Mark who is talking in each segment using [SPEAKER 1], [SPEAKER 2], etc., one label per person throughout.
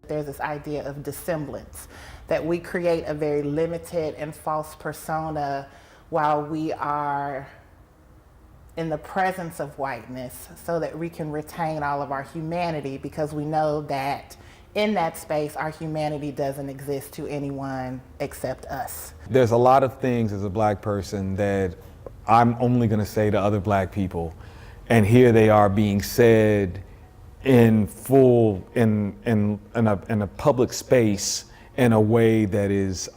[SPEAKER 1] There's this idea of dissemblance, that we create a very limited and false persona while we are in the presence of whiteness so that we can retain all of our humanity, because we know that in that space, our humanity doesn't exist to anyone except us.
[SPEAKER 2] There's a lot of things as a black person that I'm only gonna say to other black people, and here they are being said in full, in a public space in a way that is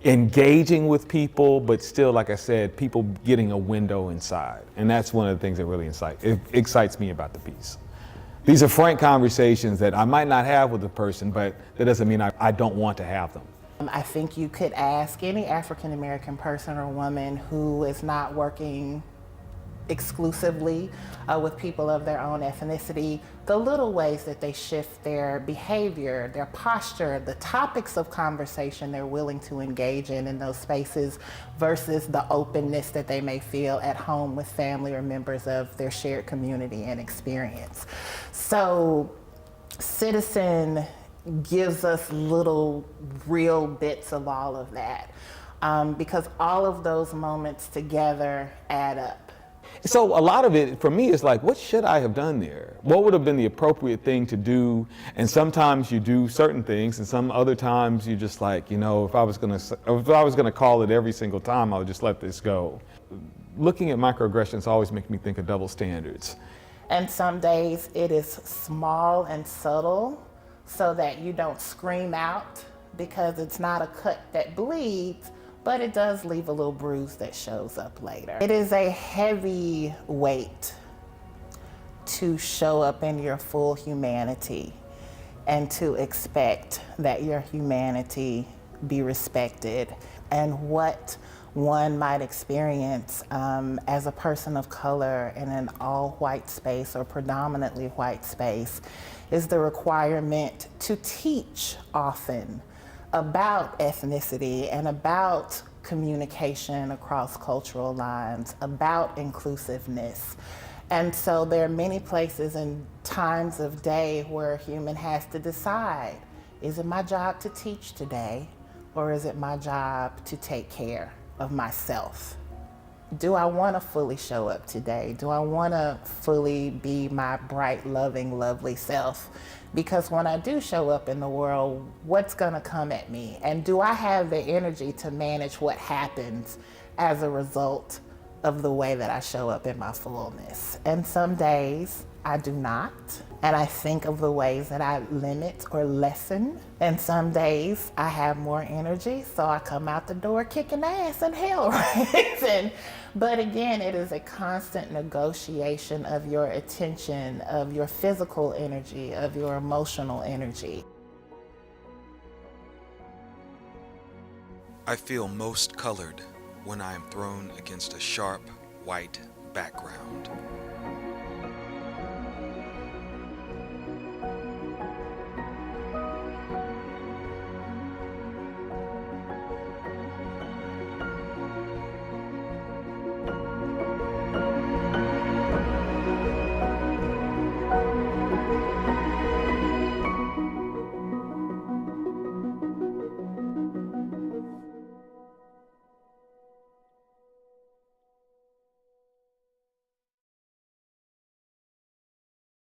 [SPEAKER 2] engaging with people, but still, like I said, people getting a window inside. And that's one of the things that really excites me about the piece. These are frank conversations that I might not have with a person, but that doesn't mean I don't want to have them.
[SPEAKER 1] I think you could ask any African American person or woman who is not working exclusively with people of their own ethnicity, the little ways that they shift their behavior, their posture, the topics of conversation they're willing to engage in those spaces versus the openness that they may feel at home with family or members of their shared community and experience. So Citizen gives us little real bits of all of that, because all of those moments together add up.
[SPEAKER 2] So a lot of it for me is like, what should I have done there? What would have been the appropriate thing to do? And sometimes you do certain things, and some other times you just like, you know, if I was gonna call it every single time, I would just let this go. Looking at microaggressions always makes me think of double standards.
[SPEAKER 1] And some days it is small and subtle so that you don't scream out, because it's not a cut that bleeds, but it does leave a little bruise that shows up later. It is a heavy weight to show up in your full humanity and to expect that your humanity be respected. And what one might experience as a person of color in an all-white space or predominantly white space is the requirement to teach often about ethnicity and about communication across cultural lines, about inclusiveness. And so there are many places and times of day where a human has to decide, is it my job to teach today, or is it my job to take care of myself? Do I want to fully show up today? Do I want to fully be my bright, loving, lovely self? Because when I do show up in the world, what's going to come at me? And do I have the energy to manage what happens as a result of the way that I show up in my fullness? And some days I do not. And I think of the ways that I limit or lessen. And some days I have more energy, so I come out the door kicking ass and hell raising. But again, it is a constant negotiation of your attention, of your physical energy, of your emotional energy.
[SPEAKER 3] I feel most colored when I am thrown against a sharp white background.